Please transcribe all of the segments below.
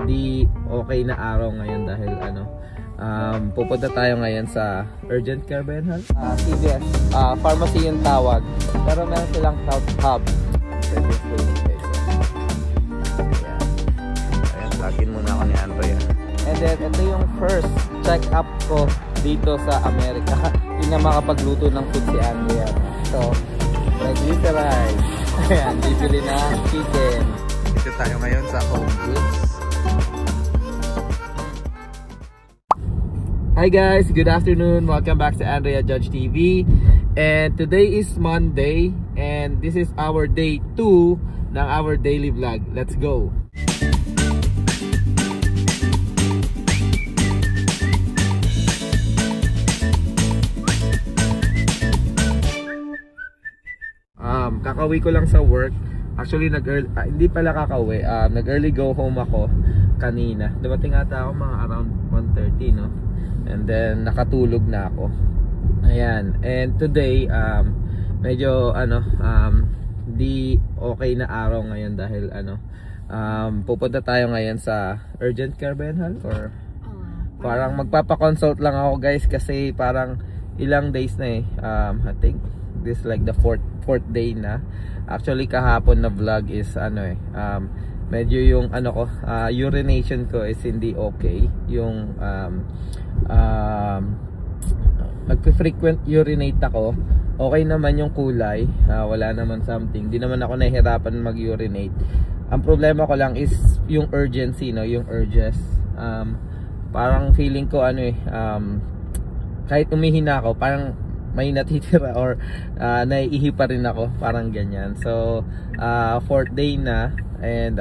di okay na araw ngayon dahil pupunta tayo ngayon sa urgent care ba yan, CVS pharmacy yung tawag, pero meron silang health hub. Ayan, login muna ako ni Andrea. And then ito yung first check up ko dito sa Amerika. Hindi na makapagluto ng food si Andrea. So triglycerides. Ayan, bibili na chicken. Dito tayo ngayon sa Home Goods. Hi guys, good afternoon. Welcome back to Andrea Judge TV. And today is Monday and this is our day 2 ng our daily vlog. Let's go. Kakauwi ko lang sa work. Actually hindi pala kakauwi, nag-early go home ako kanina. Dumating ata ako mga around 1:30, no? And then nakatulog na ako. Ayan. And today medyo di okay na araw ngayon dahil pupunta tayo ngayon sa urgent care ba yan, Hal? Or parang magpapa-consult lang ako guys kasi parang ilang days na I think this like the fourth day na. Actually kahapon na vlog is medyo yung urination ko is hindi okay. Yung nagpe-frequent urinate ako. Okay naman yung kulay, wala naman something. Di naman ako nahihirapan mag-urinate. Ang problema ko lang is yung urgency, no, yung urges. Parang feeling ko kahit umihina ako, parang may natitira or naiihi pa rin ako, parang ganyan. So 4th day na and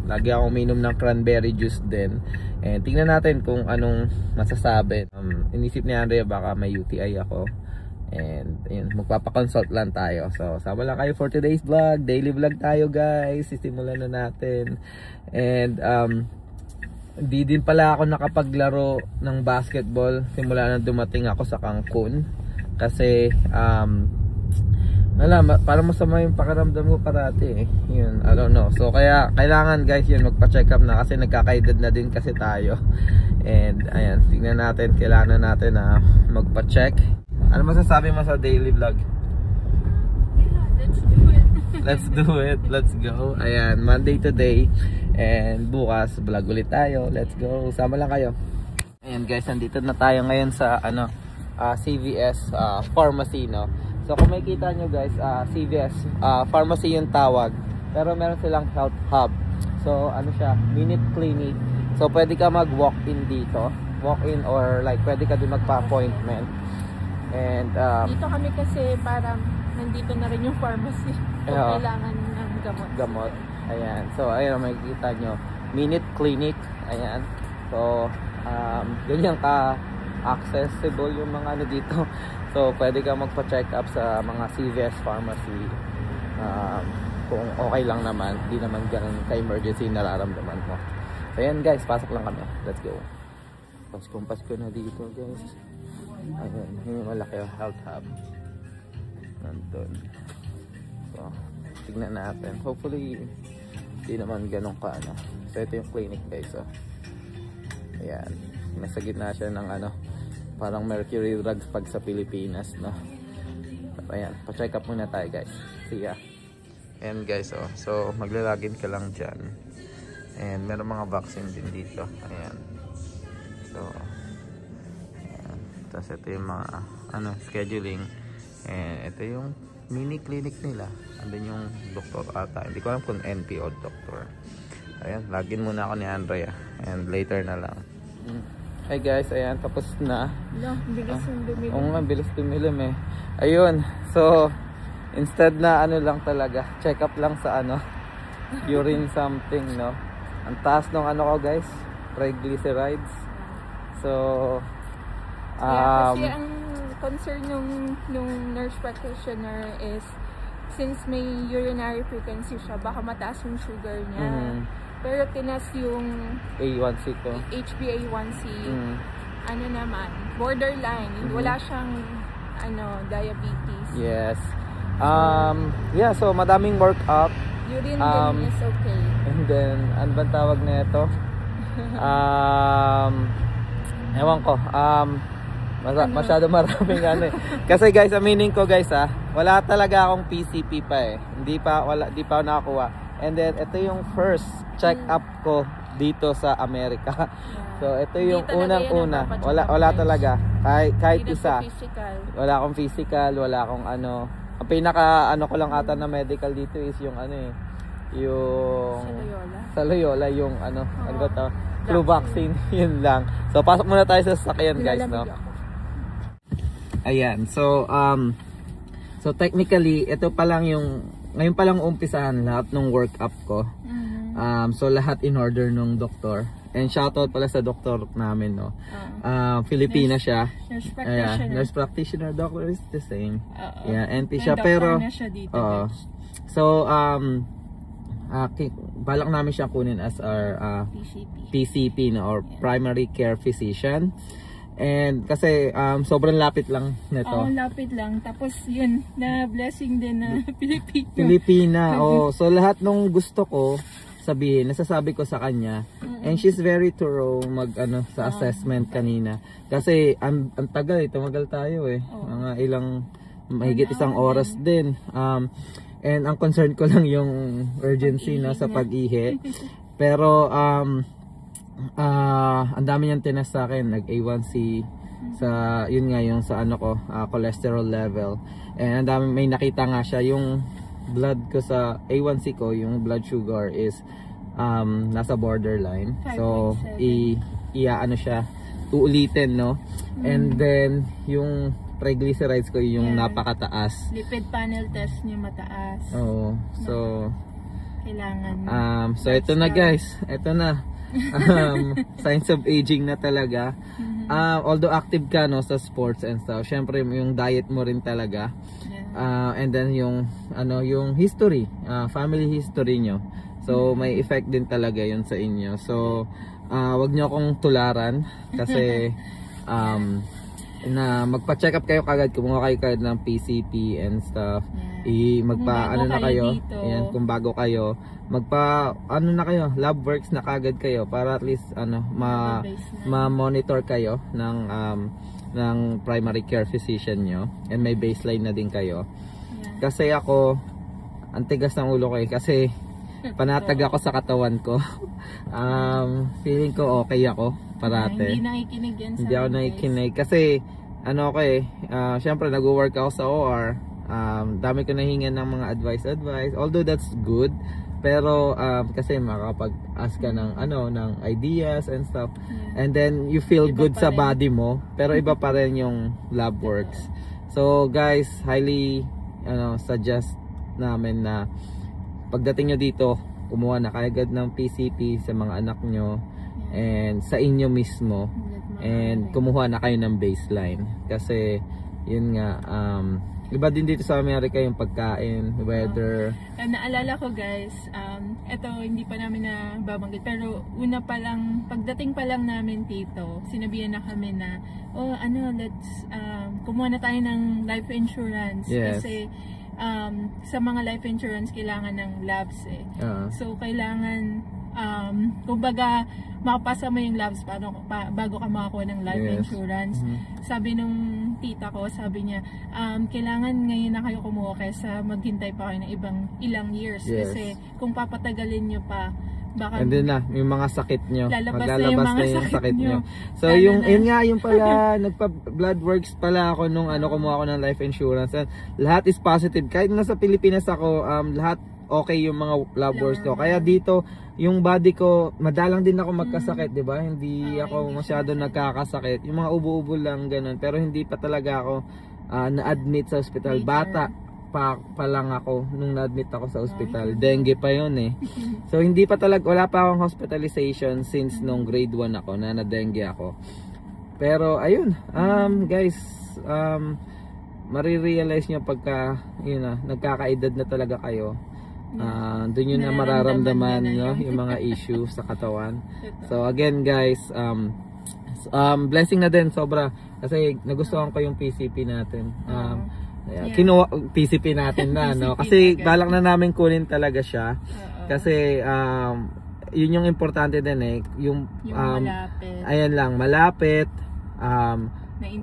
lagi akong uminom ng cranberry juice din. And tingnan natin kung anong masasabi. Inisip ni Andrea baka may UTI ako. And ayun, magpapa-consult lang tayo. So sama lang kayo for today's vlog. Daily vlog tayo guys. Sisimulan na natin. And di din pala ako nakapaglaro ng basketball simula na dumating ako sa Cancun. Kasi parang masama yung pakiramdam ko parati yun, I don't know. So kaya kailangan guys yun magpa-check up na kasi nagkakaedad na din kasi tayo. And ayan, tingnan natin, kailangan natin na magpa-check. Ano masasabi mo sa daily vlog? Yeah, let's do it. Let's go. Ayan, Monday today and bukas vlog ulit tayo. Let's go, sama lang kayo. Ayan guys, nandito na tayo ngayon sa CVS pharmacy, no. So kung makikita nyo guys, CVS pharmacy yung tawag, pero meron silang health hub. So siya, minute clinic. So pwede ka mag walk-in dito, walk-in or like pwede ka din magpa-appointment. And dito kami kasi parang nandito na rin yung pharmacy. So kailangan ng gamot. Ayan. So ayun, makikita nyo, minute clinic. Ayan. So ganyan ka accessible yung mga dito. So pwede ka magpa-check up sa mga CVS pharmacy kung okay lang naman, di naman ganun ka-emergency nararamdaman mo. So ayan guys, pasok lang kami. Let's go. Pasko na dito guys. Ayun, yung malaki yung health hub nandun. So tignan natin, hopefully di naman ganun ka So ito yung clinic guys. So ayan, nasa gitna siya ng parang Mercury drugs pag sa Pilipinas, no. Ayan, pa-check up muna tayo guys. See ya. And guys, so maglalagin ka lang dyan. And meron mga vaccine din dito. Ayan. So ayan. Tapos ito yung mga scheduling. And ito yung mini clinic nila. Andun yung doktor ata. Hindi ko alam kung NP o doktor. Ayan, login muna ako ni Andrea. And later na lang. Hey guys, ayan, tapos na. Bilis yung dumilim. Oo nga, bilis dumilim Ayun, so instead na lang talaga, check up lang sa urine something, no. Ang taas ng ko guys, triglycerides. So kasi ang concern yung nurse practitioner is since may urinary frequency siya, baka mataas yung sugar niya. Pero tinas yung A1C ko, HbA1c, naman, borderline, wala siyang diabetes. Yes. Yeah, so madaming workout. Urine din is okay. And then, ano bang tawag na ito? Ewan ko. Masyado maraming ano eh. Kasi guys, aminin ko guys wala talaga akong PCP pa eh. Hindi pa ako nakakuha. And then ito yung first check up ko dito sa Amerika. So ito yung unang-una. Wala talaga. Kahit isa. Wala akong physical, wala akong ano. Ang pinaka ko lang ata na medical dito is yung yung sa Loyola yung ano ba to? Flu vaccine, yun lang. So pasok muna tayo sa sasakyan guys, no. Ayan. So technically ito pa lang ngayon pa lang umpisahan lahat ng workup ko. So lahat in order nung doktor. And shoutout pala sa doktor namin, no. Filipina siya. Nurse practitioner. Doctor is the same. Yeah, NP siya pero so balak namin siya kunin as our PCP, no, or primary care physician. And kasi sobrang lapit lang nito. Lapit lang. Tapos yun, na blessing din na Pilipina. So lahat nung gusto ko sabihin, nasasabi ko sa kanya. And she's very thorough sa assessment kanina. Kasi ang tagal tumagal tayo eh. Mga mahigit isang oras din. And ang concern ko lang yung urgency sa pag-ihi. Pero ang dami niyang tinas sa akin, nag-A1C sa yun nga yung sa cholesterol level. And ang dami, may nakita nga siya yung blood ko sa A1C ko, yung blood sugar is nasa borderline. So siya uulitin, no. And then yung triglycerides ko yung napakataas. Lipid panel test niya mataas. So kailangan so ito na guys, ito na. Signs of aging na talaga. Although active ka sa sports and stuff, syempre yung diet mo rin talaga. And then yung history, family history nyo. So may effect din talaga yun sa inyo. So wag nyo akong tularan kasi na magpa-check up kayo kagad, kumuha kayo kagad ng PCP and stuff. Na kayo. Ayan, kung bago kayo, na kayo, lab works na kagad kayo para at least ma-monitor kayo ng primary care physician nyo, and may baseline na din kayo. Kasi ako, ang tigas ng ulo ko kasi panatag ako sa katawan ko. Feeling ko okay ako parate. Hindi nakikinig yan sa Hindi ako nakikinig kasi syempre nag-work ako sa OR. Dami ko nahingan ng mga advice, although that's good, pero kasi makakapag-ask ka ng ideas and stuff, and then you feel iba good sa body mo, pero iba pa rin yung lab works. So guys, highly suggest namin na pagdating nyo dito, kumuha na kaagad ng PCP sa mga anak nyo and sa inyo mismo, and kumuha na kayo ng baseline kasi yun nga, iba din dito sa Amerika yung pagkain, weather. Naalala ko guys, eto hindi pa namin na babanggit, pero pagdating pa lang namin dito, sinabihan na kami na let's kumuha na tayo ng life insurance. Yes. Kasi sa mga life insurance kailangan ng labs eh. So kailangan kumbaga makapasa mo yung labs bago ka makakuha ng life insurance. Sabi nung tita ko, sabi niya kailangan ngayon na kayo kumuha kaysa maghintay pa kayo ng ilang years. Kasi kung papatagalin nyo pa, baka and then yung mga sakit nyo, maglalabas na yung sakit nyo. So yun pala, nagpa-blood works pala ako nung kumuha ako ng life insurance, and lahat is positive. Kahit nasa Pilipinas ako, lahat okay yung mga lab works ko. Kaya dito, yung body ko, madalang din ako magkasakit, di ba? Hindi ako masyado nagkakasakit. Yung mga ubo-ubo lang, ganun. Pero hindi pa talaga ako na-admit sa hospital. Bata pa lang ako nung na-admit ako sa hospital. Dengue pa yun eh. So hindi pa talaga, wala pa akong hospitalization since nung grade 1 ako na na-dengue ako. Pero ayun, guys, marirealize nyo pagka nagkakaedad na talaga kayo. Doon yun na mararamdaman yung mga issues sa katawan. So again guys, blessing na din sobra kasi nagustuhan ko yung PCP natin. Kinuha PCP natin na kasi balak na namin kunin talaga siya kasi yun yung importante din eh. Yung malapit. Ayan lang, malapit.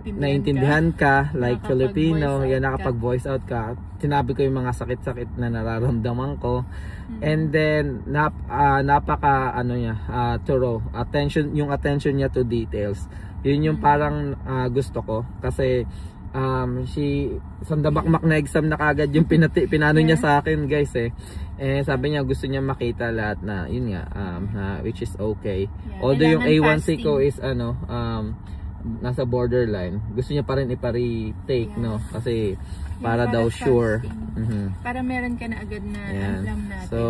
Naintindihan ka like Filipino, yan, nakapag-voice out ka. Sinabi ko yung mga sakit-sakit na nararamdaman ko. And then napaka thorough. Yung attention niya to details. Yun yung parang gusto ko kasi sandabakmak na exam na kagad yung pinano niya sa akin, guys eh. Sabi niya gusto niya makita lahat na yun nga which is okay. Although yung A1C ko is nasa borderline, gusto niya pa rin ipari-take, no? Kasi para daw sure. Para meron ka na agad na alam natin. So,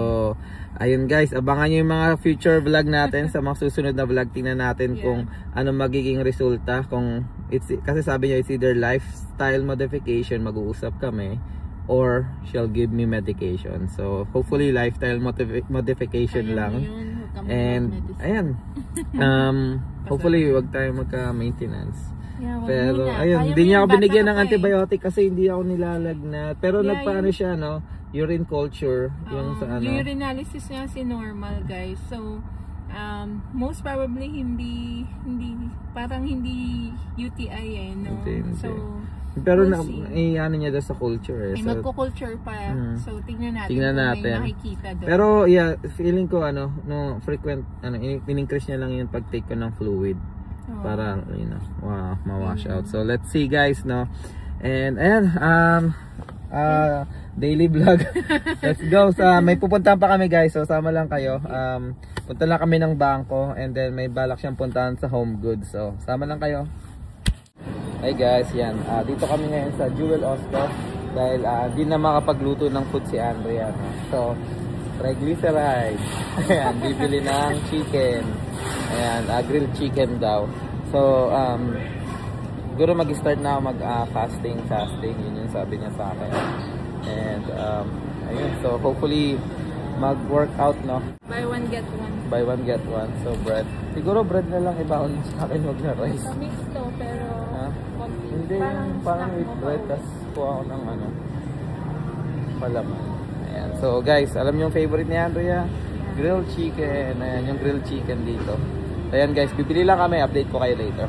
ayun guys, abangan nyo yung mga future vlog natin sa mga susunod na vlog. Tingnan natin kung ano magiging resulta. Kasi sabi niya it's either lifestyle modification, mag-uusap kami, or she'll give me medication. So, hopefully lifestyle modification lang. And, ayan. Hopefully, wag tayo magka-maintenance. Pero ayun, hindi niya ako binigyan ng antibiotic kasi hindi ako nilalagnat. Pero nagpaano siya, no? Urine culture, yung sa Yung urinalysis niya si normal, guys. So most probably hindi UTI eh, no? Hindi. So pero ano niya daw sa culture eh. So, magko-culture pa. So tingnan natin kung may makikita doon. Pero yeah, feeling ko frequent in-increase niya lang yung pag-take ko ng fluid. Para ma-wash out. So let's see guys, no. And ayan, daily vlog. Let's go. May pupuntahan pa kami guys. So sama lang kayo. Punta lang kami ng bangko and then may balak siyang puntahan sa Home Goods. So sama lang kayo. Hey guys, yan. Dito kami ngayon sa Jewel Oscar dahil di na makapagluto ng food si Andrea. So triglycerides. Ayan, bibili ng chicken. Ayan, grilled chicken daw. So, siguro mag-start na ako mag-fasting. Yun yung sabi niya sa akin. And, ayun. So, hopefully, mag-workout, no? Buy one, get one. Buy one, get one. So, bread. Siguro bread na lang ibaon sa akin, wag na rice. Mix to, pero... Hindi, parang with bread. Tapos, kuha ako ng palaman. Ayan. So, guys, alam niyo yung favorite ni Andrea? Grilled chicken. Ayan, yung grilled chicken dito. Ayan guys, bibili lang kami. Update ko kayo later.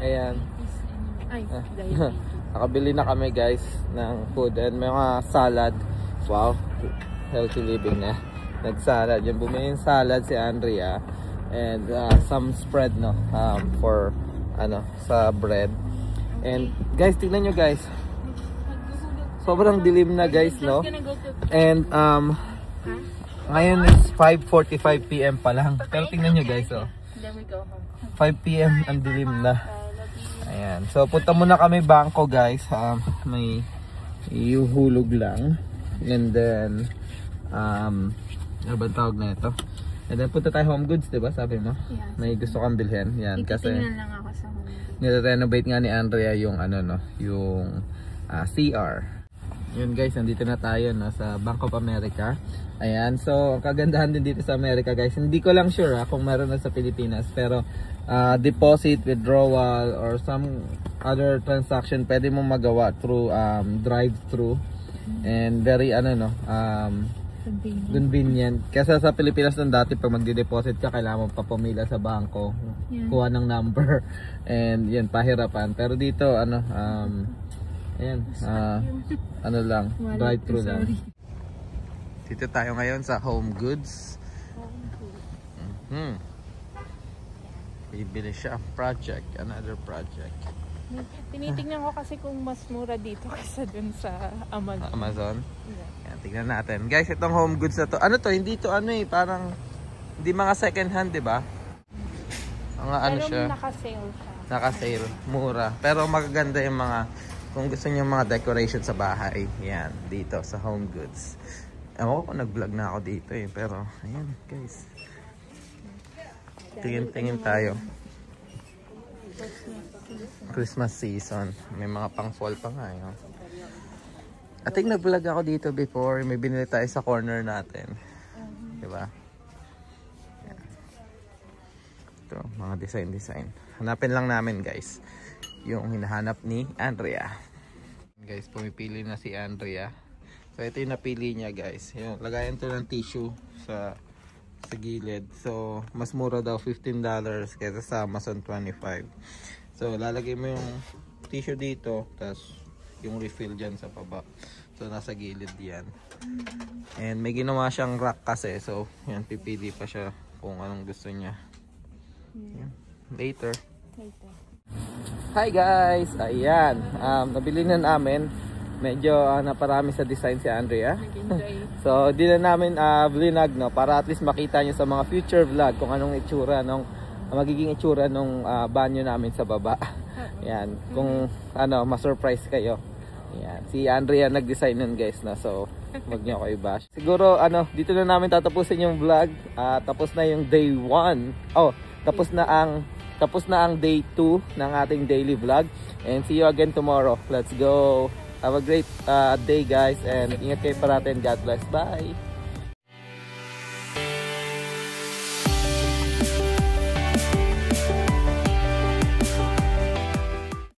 Ayan. Nakabili na kami guys ng food and may mga salad. Wow, healthy living na. Nag-salad. Yung bumili yung salad si Andrea. And some spread, no, for sa bread. And guys, tignan nyo guys. Sobrang dilim na guys, no. And ngayon is 5:45 PM pa lang. Pero tingnan nyo guys, 5 PM ang dilim na. Ayan. So punta muna kami bangko guys. May iuhulog lang. And then ano ba tawag na ito? And then punta tayo Home Goods, diba? Sabi mo? Yeah. May gusto kang bilhin. Yan kasi lang ako sa Home Goods. Nire-renovate nga ni Andrea yung yung CR. Yun guys, nandito na tayo sa Bank of America. Ayan, so ang kagandahan din dito sa America guys, hindi ko lang sure kung meron na sa Pilipinas, pero deposit, withdrawal, or some other transaction pwede mo magawa through drive-through. And very convenient. Kasi sa Pilipinas nung dati pag magde-deposit ka, kailangan mo pa pumila sa bangko, kuha ng number, and yan, pahirapan. Pero dito ayan, lang, drive-thru lang. Dito tayo ngayon sa Home Goods. Bibili siya project, another project. Tinitingnan ko kasi kung mas mura dito kaysa dun sa Amazon? Yeah. Yan, tignan natin. Guys, itong Home Goods na to. Ano to? Hindi to parang hindi mga second hand, di ba? Mga siya? Naka-sale siya. Naka-sale, mura. Pero magaganda yung mga, kung gusto niyo mga decoration sa bahay, yan, dito sa Home Goods. Ewan ko kung nag-vlog na ako dito pero ayan guys. Tingin tayo. Christmas season. May mga pang fall pa nga yun. I think nag-vlog ako dito before. May binili tayo sa corner natin. Diba? Yan. Ito, mga design. Hanapin lang namin guys yung hinahanap ni Andrea. Guys, pumipili na si Andrea. So ito yung napili niya guys. Yung, lagayan to ng tissue sa sa gilid. So, mas mura daw $15 kaysa sa Amazon 25. So, lalagay mo yung tissue dito, tapos yung refill dyan sa baba. So, nasa gilid yan. And may ginawa siyang rack kasi. So, yan, pipili pa siya kung anong gusto niya. Yan. Later. Hi guys! Ayan. Nabili na namin. Medyo naparami sa design si Andrea. So, di na namin vlinag, no? Para at least makita nyo sa mga future vlog kung anong itsura magiging itsura nung banyo namin sa baba. Ayan. Kung ma-surprise kayo. Ayan. Si Andrea nag-design nun guys, na. So, wag nyo ako i-bash. Siguro, dito na namin tatapusin yung vlog. Tapos na yung day 1. Oh, tapos na ang day 2 ng ating daily vlog. And see you again tomorrow. Let's go! Have a great day guys, and ingat kayo parati, and God bless. Bye!